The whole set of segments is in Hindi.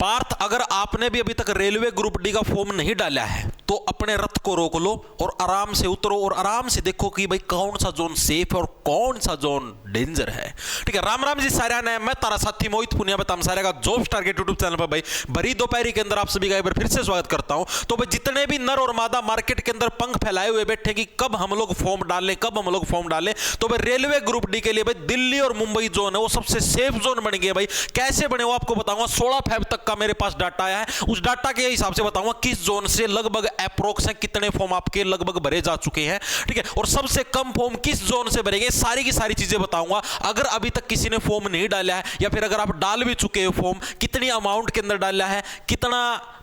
पार्थ, अगर आपने भी अभी तक रेलवे ग्रुप डी का फॉर्म नहीं डाला है तो अपने रथ को रोक लो और आराम से उतरो और आराम से देखो कि भाई कौन सा जोन सेफ है और कौन सा जोन डेंजर है। ठीक है, राम राम जी सारे ने, मैं तारा साथी मोहित पुनिया बताम सारे का जॉब्स टारगेट यूट्यूब चैनल पर भाई भरी दोपहरी के अंदर आप सभी का एक बार फिर से स्वागत करता हूं। तो भाई जितने भी नर और मादा मार्केट के अंदर पंख फैलाए हुए बैठे कि कब हम लोग फॉर्म डालें, कब हम लोग फॉर्म डालें, तो भाई रेलवे ग्रुप डी के लिए भाई दिल्ली और मुंबई जोन है वो सबसे सेफ जोन बन गया। भाई कैसे बने वो आपको बताऊंगा। 16 फेब तक का मेरे पास डाटा आया है, उस डाटा के हिसाब से बताऊंगा किस जोन से लगभग अप्रोक्स है कितने फॉर्म आपके लगभग भरे जा चुके हैं। ठीक है, और सबसे कम फॉर्म किस जोन से भरेंगे, सारी की सारी चीजें बताऊंगा। अगर अभी तक किसी ने फॉर्म नहीं डाला है या फिर अगर आप डाल भी चुके हो फॉर्म, कितनी अमाउंट के अंदर डाला है, कितना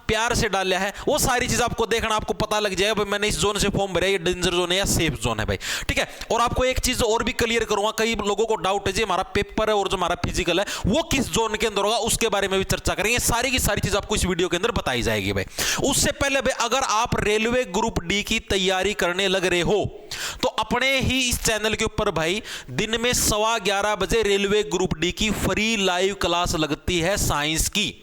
प्यार से डाला है, वो सारी चीज आपको देखना, आपको पता लग जाएगा भाई मैंने इस जोन से फॉर्म भरा, ये डेंजर जोन है या सेफ जोन है भाई। ठीक है, और आपको एक चीज और भी क्लियर करूंगा, कई लोगों को डाउट है जी हमारा पेपर है और जो हमारा फिजिकल है वो किस जोन के अंदर होगा, उसके बारे में भी चर्चा करेंगे। सारी की सारी चीज आपको इस वीडियो के अंदर बताई जाएगी भाई। उससे पहले भाई अगर आप रेलवे ग्रुप डी की तैयारी करने लग रहे हो तो अपने ही इस चैनल के ऊपर भाई दिन में 11:15 बजे रेलवे ग्रुप डी की फ्री लाइव क्लास लगती है साइंस की।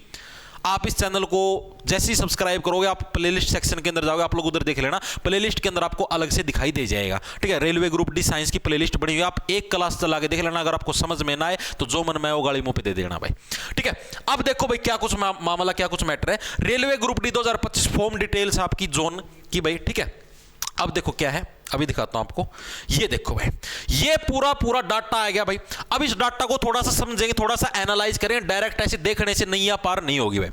आप इस चैनल को जैसे ही सब्सक्राइब करोगे, आप प्लेलिस्ट सेक्शन के अंदर जाओगे, आप लोग उधर देख लेना, प्लेलिस्ट के अंदर आपको अलग से दिखाई दे जाएगा। ठीक है, रेलवे ग्रुप डी साइंस की प्लेलिस्ट बनी हुई है, आप एक क्लास चला के देख लेना। अगर आपको समझ में ना आए तो जो मन में वो गाड़ी मुंह पे दे देना भाई। ठीक है, अब देखो भाई क्या कुछ मामला, क्या कुछ मैटर है। Railway group D 2025 form details आपकी जोन की भाई। ठीक है, अब देखो क्या है, अभी दिखाता हूं आपको। ये देखो भाई, ये पूरा डाटा आ गया भाई। अब इस डाटा को थोड़ा सा समझेंगे, थोड़ा सा एनालाइज करेंगे, डायरेक्ट ऐसे देखने से नैया पार नहीं होगी भाई।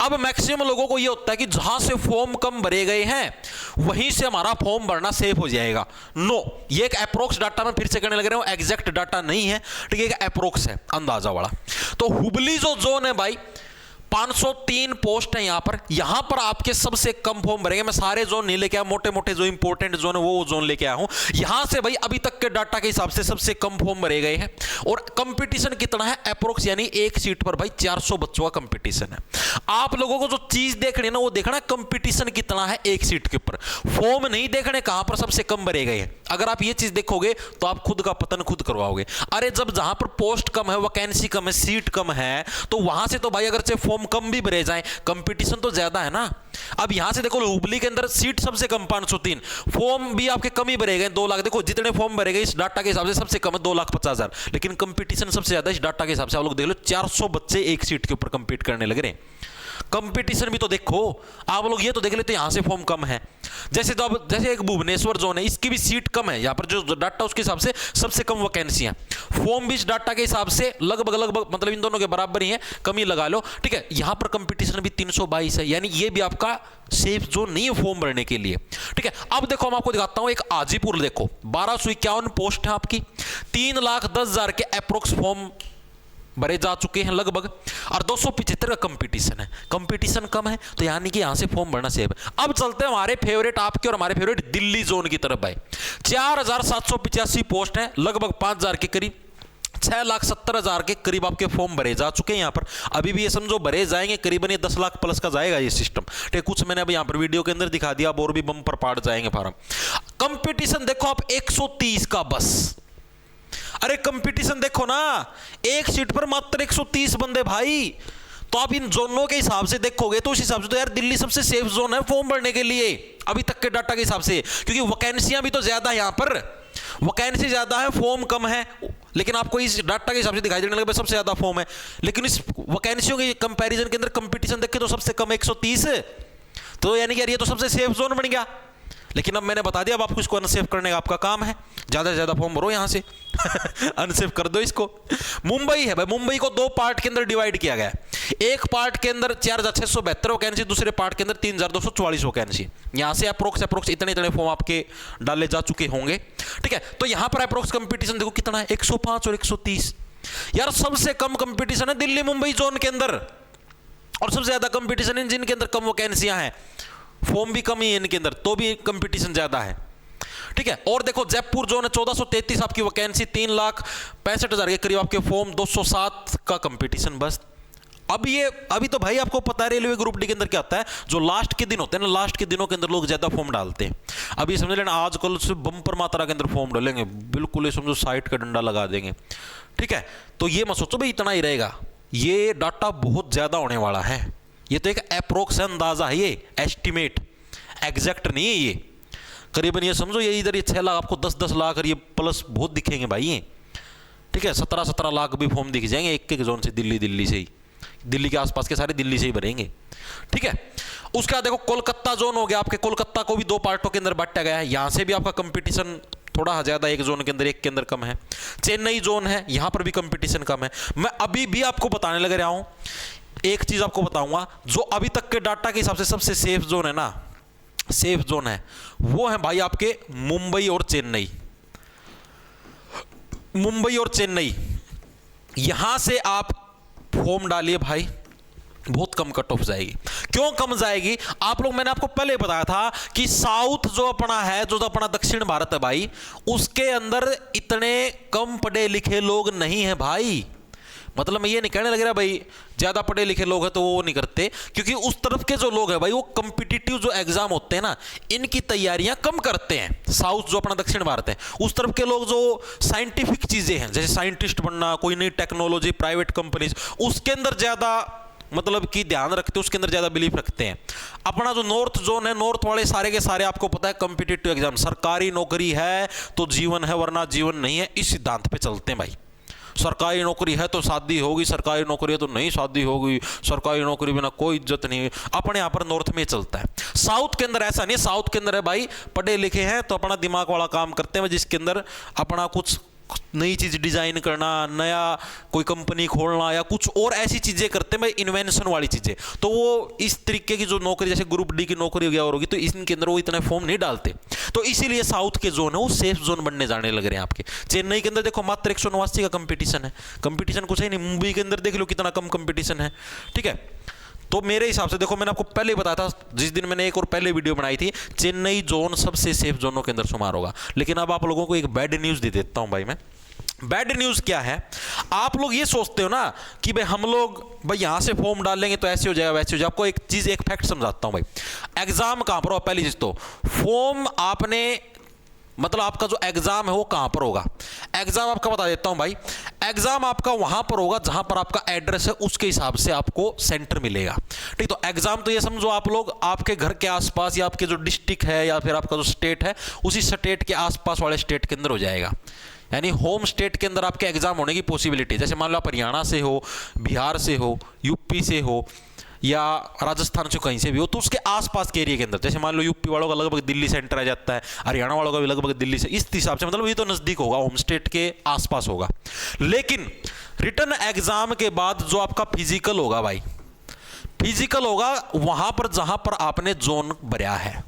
अब मैक्सिमम लोगों को ये होता है कि जहां से फॉर्म कम भरे गए हैं वहीं से हमारा फॉर्म भरना सेफ हो जाएगा। नो, ये एक अप्रोक्स डाटा में फिर से करने लग रहे हो, एग्जैक्ट डाटा नहीं है। ठीक है, एक अप्रोक्स है, अंदाजा वाला। तो हुबली जो जोन है भाई 503 पोस्ट है यहां पर आपके सबसे कम फॉर्म भरेंगे। मैं सारे जोन नहीं लेके आया, मोटे मोटे जो इंपॉर्टेंट जोन है वो जोन लेके आया हूं। यहां से भाई अभी तक के डाटा के हिसाब से सबसे कम फॉर्म भरे गए हैं और कंपटीशन कितना है अप्रोक्स, यानी एक सीट पर भाई 400 बच्चों का कंपटीशन है। आप लोगों को जो चीज देखनी है ना वो देखना कंपटीशन कितना है एक सीट के ऊपर, फॉर्म नहीं देखने कहां पर सबसे कम भरे गए हैं। अगर आप ये चीज देखोगे तो आप खुद का पतन खुद करवाओगे। अरे जब जहां पर पोस्ट कम है, वैकेंसी कम है, सीट कम है, तो वहां से तो भाई अगर से फॉर्म कम भी भरे जाए, कंपटीशन तो ज्यादा है ना। अब यहां से देखो हुबली के अंदर सीट सबसे कम 503, फॉर्म भी आपके कम ही भरे गए 2 लाख। देखो जितने फॉर्म भरे गए इस डाटा के हिसाब से सबसे कम है 2,50,000, लेकिन कंपटीशन सबसे ज्यादा इस डाटा के हिसाब से। आप लोग देख लो 400 बच्चे एक सीट के ऊपर कंपीट करने लग रहे हैं। कंपटीशन भी तो देखो, आप लोग ये तो देख लेते यहां से फॉर्म कम है। जैसे तो अब जैसे एक भुवनेश्वर जोन है, इसकी भी सीट कम है, यहां पर जो डाटा उसके हिसाब से सबसे कम वैकेंसियां, फॉर्म भी इस डाटा के हिसाब से लगभग मतलब इन दोनों के बराबर ही है, कमी लगा लो। ठीक है, यहां पर कंपटीशन भी 322 है, यानी ये भी आपका सेफ जोन नहीं है फॉर्म भरने के लिए। ठीक है, अब देखो हम आपको दिखाता हूं एक हाजीपुर, देखो 1251 पोस्ट है आपकी, 3,10,000 के अप्रोक्स फॉर्म भरे जा चुके हैं लगभग, और 275 का कंपटीशन है। कंपटीशन कम है तो यानी कि यहां से फॉर्म भरना सेफ है। अब चलते हैं हमारे फेवरेट आपके और हमारे फेवरेट दिल्ली जोन की तरफ भाई। 4,785 पोस्ट है, लगभग 5,000 के करीब, 6,70,000 के करीब आपके फॉर्म भरे जा चुके हैं। यहां पर अभी भी ये समझो भरे जाएंगे, करीबन ये 10 लाख प्लस का जाएगा ये सिस्टम। ठीक, कुछ मैंने अभी यहां पर वीडियो के अंदर दिखा दिया, अब और भी बम पर पाड़ जाएंगे फार्म। कंपटीशन देखो आप 130 का बस। अरे कंपटीशन देखो ना, एक सीट पर मात्र 130 बंदे भाई। तो आप इन जोनों के हिसाब से देखोगे तो उस हिसाब से तो यार दिल्ली सबसे सेफ जोन है फॉर्म भरने के लिए अभी तक के डाटा के हिसाब से, क्योंकि वैकेंसियां भी तो ज्यादा है, यहां पर वैकेंसी ज्यादा है, फॉर्म कम है, लेकिन आपको इस डाटा के हिसाब से दिखाई देने लगे सबसे ज्यादा फॉर्म है। लेकिन इस वैकेंसियों के कंपैरिजन के अंदर कंपटीशन देखे तो सबसे कम 130 है, तो यानी कि यार ये तो सबसे सेफ जोन बन गया। लेकिन अब मैंने बता दिया, अब आपको इसको अनसेफ करने का आपका काम है, ज्यादा से ज्यादा फॉर्म भरो यहां से अनसेफ कर दो इसको। मुंबई है भाई, मुंबई को 2 पार्ट के अंदर डिवाइड किया गया है। एक पार्ट के अंदर 4,672 वैकेंसी, दूसरे पार्ट के अंदर 3,244 वैकेंसी। यहां से अप्रोक्स इतने फॉर्म आपके डाले जा चुके होंगे। ठीक है, तो यहां पर अप्रोक्स कंपटीशन देखो कितना है, 105 और 130। यार सबसे कम कंपटीशन है दिल्ली मुंबई जोन के अंदर, और सबसे ज्यादा कंपटीशन इन जिनके अंदर कम वैकेंसियां हैं, फॉर्म भी कम ही है इनके अंदर, तो भी कंपटीशन ज्यादा है। ठीक है, और देखो जयपुर जोन है 1433 आपकी वैकेंसी, 3,65,000 के करीब आपके फॉर्म, 207 का कंपटीशन बस। अभी तो भाई आपको पता है रेलवे ग्रुप डी के अंदर क्या होता है, जो लास्ट के दिन होते हैं ना, लास्ट के दिनों के अंदर लोग ज्यादा फॉर्म डालते हैं। अभी समझ लेना आजकल से बम्पर मात्रा के अंदर फॉर्म डालेंगे, बिल्कुल ये समझो साइट का डंडा लगा देंगे। ठीक है, तो ये मत सोचो भाई इतना ही रहेगा, ये डाटा बहुत ज्यादा होने वाला है। ये तो एक अप्रोक्स अंदाजा है, ये एस्टिमेट, एग्जैक्ट नहीं है ये। करीबन ये समझो ये इधर ये 6 लाख आपको 10-10 लाख और ये प्लस बहुत दिखेंगे भाई ये, ठीक है। 17-17 लाख भी फॉर्म दिख जाएंगे एक एक जोन से, दिल्ली से ही, दिल्ली के आसपास के सारे दिल्ली से ही भरेंगे, ठीक है। उसके बाद देखो कोलकाता जोन हो गया आपके, कोलकाता को भी 2 पार्टों के अंदर बांटा गया है, यहां से भी आपका कंपटीशन थोड़ा ज्यादा, एक जोन के अंदर एक के अंदर कम है। चेन्नई जोन है, यहां पर भी कंपटीशन कम है। मैं अभी भी आपको बताने लग रहा हूं, एक चीज आपको बताऊंगा, जो अभी तक के डाटा के हिसाब से सबसे सेफ जोन है ना, सेफ जोन है वो है भाई आपके मुंबई और चेन्नई। मुंबई और चेन्नई, यहां से आप फॉर्म डालिए भाई, बहुत कम कट ऑफ जाएगी। क्यों कम जाएगी? आप लोग, मैंने आपको पहले बताया था कि साउथ जो अपना है, जो अपना दक्षिण भारत है भाई, उसके अंदर इतने कम पढ़े लिखे लोग नहीं है भाई। मतलब मैं ये नहीं कहने लग रहा भाई ज्यादा पढ़े लिखे लोग हैं तो वो नहीं करते, क्योंकि उस तरफ के जो लोग हैं भाई वो कॉम्पिटिटिव जो एग्जाम होते हैं ना, इनकी तैयारियां कम करते हैं। साउथ जो अपना दक्षिण भारत है, उस तरफ के लोग जो साइंटिफिक चीजें हैं, जैसे साइंटिस्ट बनना, कोई नई टेक्नोलॉजी, प्राइवेट कंपनीज, उसके अंदर ज्यादा मतलब कि ध्यान रखते हैं, उसके अंदर ज्यादा बिलीफ रखते हैं। अपना जो नॉर्थ जोन है, नॉर्थ वाले सारे के सारे आपको पता है कॉम्पिटिटिव एग्जाम, सरकारी नौकरी है तो जीवन है वरना जीवन नहीं है, इस सिद्धांत पे चलते हैं भाई। सरकारी नौकरी है तो शादी होगी, सरकारी नौकरी है तो नहीं शादी होगी, सरकारी नौकरी बिना कोई इज्जत नहीं, अपने यहाँ पर नॉर्थ में चलता है। साउथ के अंदर ऐसा नहीं, साउथ के अंदर है भाई पढ़े लिखे हैं तो अपना दिमाग वाला काम करते हैं, जिसके अंदर अपना कुछ नई चीज डिजाइन करना, नया कोई कंपनी खोलना या कुछ और ऐसी चीजें करते हैं भाई, इन्वेंशन वाली चीजें। तो वो इस तरीके की जो नौकरी, जैसे ग्रुप डी की नौकरी वगैरह होगी, तो इनके अंदर वो इतना फॉर्म नहीं डालते। तो इसीलिए साउथ के जोन है वो सेफ जोन बनने जाने लग रहे हैं आपके। चेन्नई के अंदर देखो मात्र 189 का कंपटीशन है, कंपटीशन कुछ है नहीं। मुंबई के अंदर देख लो कितना कम कंपटीशन है, ठीक है। तो मेरे हिसाब से देखो, मैंने आपको पहले बताया था जिस दिन मैंने एक और पहले वीडियो बनाई थी, चेन्नई जोन सबसे सेफ जोनों के अंदर शुमार होगा। लेकिन अब आप लोगों को एक बैड न्यूज दे देता हूं भाई मैं। बैड न्यूज क्या है? आप लोग ये सोचते हो ना कि भाई हम लोग भाई यहां से फॉर्म डाल लेंगे तो ऐसे हो जाएगा वैसे हो जाएगा। आपको एक चीज, एक फैक्ट समझाता हूं भाई। एग्जाम कहां पर हो? पहली चीज तो फॉर्म आपने, मतलब आपका जो एग्जाम है वो कहां पर होगा? एग्जाम आपका बता देता हूं भाई, एग्जाम आपका वहां पर होगा जहां पर आपका एड्रेस है, उसके हिसाब से आपको सेंटर मिलेगा, ठीक। तो एग्जाम तो ये समझो आप लोग आपके घर के आसपास या आपके जो डिस्ट्रिक्ट है या फिर आपका जो स्टेट है, उसी स्टेट के आसपास वाले स्टेट के अंदर हो जाएगा। यानी होम स्टेट के अंदर आपके एग्जाम होने की पॉसिबिलिटी, जैसे मान लो आप हरियाणा से हो, बिहार से हो, यूपी से हो या राजस्थान से कहीं से भी हो, तो उसके आसपास के एरिया के अंदर, जैसे मान लो यूपी वालों का लगभग दिल्ली सेंटर आ जाता है, हरियाणा वालों का भी लगभग दिल्ली से, इस हिसाब से मतलब ये तो नजदीक होगा, होम स्टेट के आसपास होगा। लेकिन रिटन एग्जाम के बाद जो आपका फिजिकल होगा भाई, फिजिकल होगा वहां पर जहां पर आपने जोन भरा है,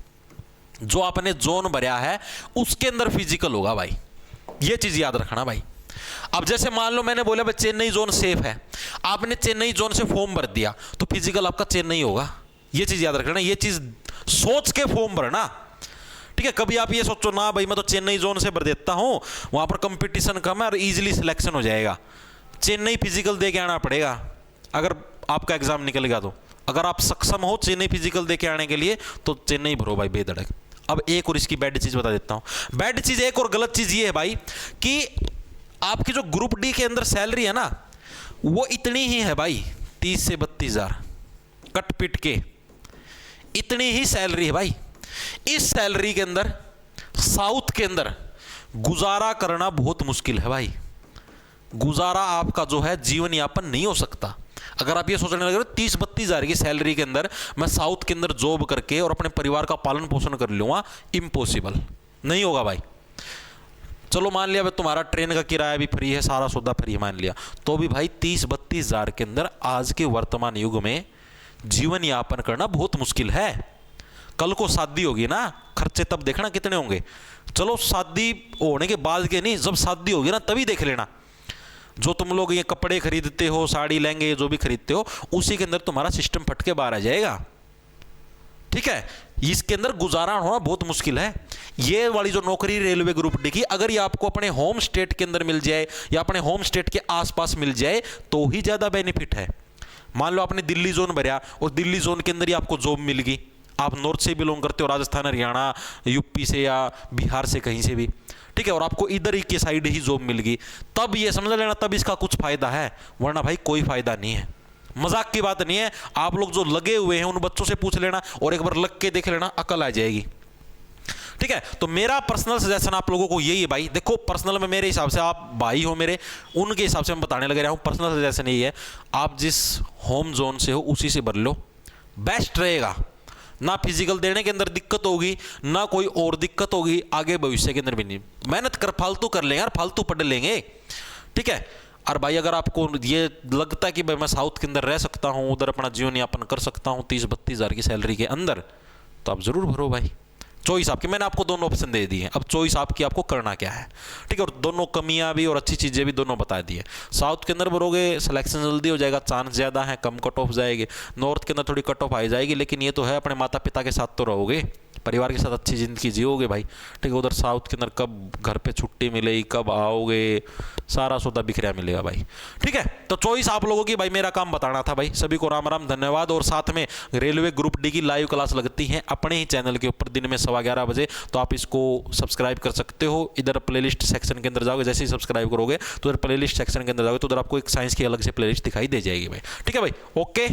जो आपने जोन भरा है उसके अंदर फिजिकल होगा भाई। ये चीज याद रखना भाई। अब जैसे मान लो मैंने बोला भाई चेन्नई जोन सेफ है, आपने चेन्नई जोन से फॉर्म भर दिया तो फिजिकल आपका चेन्नई होगा। ये चीज याद रखना, ये चीज सोच के फॉर्म भरना, ठीक है। कभी आप ये सोचो ना भाई मैं तो चेन्नई जोन से भर देता हूं, वहां पर कंपटीशन कम है और इजीली सिलेक्शन हो जाएगा। चेन्नई फिजिकल दे के आना पड़ेगा अगर आपका एग्जाम निकलेगा तो। अगर आप सक्षम हो चेन्नई फिजिकल दे के आने के लिए तो चेन्नई भरो भाई बेधड़क। अब एक और इसकी बैड चीज बता देता हूं। बैड चीज एक और गलत चीज ये है भाई कि आपकी जो ग्रुप डी के अंदर सैलरी है ना, वो इतनी ही है भाई, 30 से 32 हजार कट पिट के, इतनी ही सैलरी है भाई। इस सैलरी के अंदर साउथ के अंदर गुजारा करना बहुत मुश्किल है भाई। गुजारा आपका जो है जीवन यापन नहीं हो सकता। अगर आप ये सोचने लगे 30-32 हजार की सैलरी के अंदर मैं साउथ के अंदर जॉब करके और अपने परिवार का पालन पोषण कर लूंगा, इम्पॉसिबल, नहीं होगा भाई। चलो मान लिया भाई तुम्हारा ट्रेन का किराया भी फ्री है, सारा सौदा फ्री मान लिया, तो भी भाई 30-32 हजार के अंदर आज के वर्तमान युग में जीवन यापन करना बहुत मुश्किल है। कल को शादी होगी ना, खर्चे तब देखना कितने होंगे। चलो शादी होने के बाद के नहीं, जब शादी होगी ना तभी देख लेना। जो तुम लोग ये कपड़े खरीदते हो, साड़ी लहंगे जो भी खरीदते हो, उसी के अंदर तुम्हारा सिस्टम फट के बाहर आ जाएगा, ठीक है। इसके अंदर गुजारा होना बहुत मुश्किल है। ये वाली जो नौकरी रेलवे ग्रुप डी की, अगर ये आपको अपने होम स्टेट के अंदर मिल जाए या अपने होम स्टेट के आसपास मिल जाए तो ही ज्यादा बेनिफिट है। मान लो आपने दिल्ली जोन भरा और दिल्ली जोन के अंदर ही आपको जॉब मिल गई, आप नॉर्थ से बिलोंग करते हो, राजस्थान, हरियाणा, यूपी से या बिहार से कहीं से भी, ठीक है, और आपको इधर ही के साइड ही जॉब मिल गई, तब ये समझ लेना तब इसका कुछ फायदा है, वरना भाई कोई फायदा नहीं है। मजाक की बात नहीं है। आप लोग जो लगे हुए हैं उन बच्चों से पूछ लेना और एक बार लग के देख लेना, अकल आ जाएगी। ठीक है, तो मेरा पर्सनल सजेशन आप लोगों को यही है भाई, देखो पर्सनल में मेरे हिसाब से आप भाई हो मेरे, उनके हिसाब से मैं बताने लग रहा हूं। पर्सनल सजेशन यही है, आप जिस होम जोन से हो उसी से भर लो, बेस्ट रहेगा। ना फिजिकल देने के अंदर दिक्कत होगी, ना कोई और दिक्कत होगी आगे भविष्य के अंदर भी नहीं। मेहनत कर फालतू कर लेंगे यार, फालतू पढ़ लेंगे। ठीक है, और भाई अगर आपको ये लगता है कि भाई मैं साउथ के अंदर रह सकता हूँ, उधर अपना जीवन यापन कर सकता हूँ 30-32 हज़ार की सैलरी के अंदर, तो आप ज़रूर भरो भाई। चॉइस आपकी, मैंने आपको दोनों ऑप्शन दे दिए, अब चॉइस आपकी, आपको करना क्या है। ठीक है, और दोनों कमियां भी और अच्छी चीज़ें भी दोनों बता दी है। साउथ के अंदर भरोगे सिलेक्शन जल्दी हो जाएगा, चांस ज़्यादा है, कम कट ऑफ जाएगी। नॉर्थ के अंदर थोड़ी कट ऑफ आई जाएगी, लेकिन ये तो है अपने माता पिता के साथ तो रहोगे, परिवार के साथ अच्छी ज़िंदगी जियोगे भाई। ठीक है, उधर साउथ के अंदर कब घर पे छुट्टी मिलेगी, कब आओगे, सारा सौदा बिखरा मिलेगा भाई। ठीक है, तो चॉइस आप लोगों की भाई, मेरा काम बताना था भाई। सभी को राम राम, धन्यवाद। और साथ में रेलवे ग्रुप डी की लाइव क्लास लगती है अपने ही चैनल के ऊपर दिन में 11:15 बजे, तो आप इसको सब्सक्राइब कर सकते हो। इधर प्लेलिस्ट सेक्शन के अंदर जाओगे, जैसे ही सब्सक्राइब करोगे तो उधर प्लेलिस्ट सेक्शन के अंदर जाओगे तो उधर आपको एक साइंस की अलग से प्लेलिस्ट दिखाई दे जाएगी भाई। ठीक है भाई, ओके।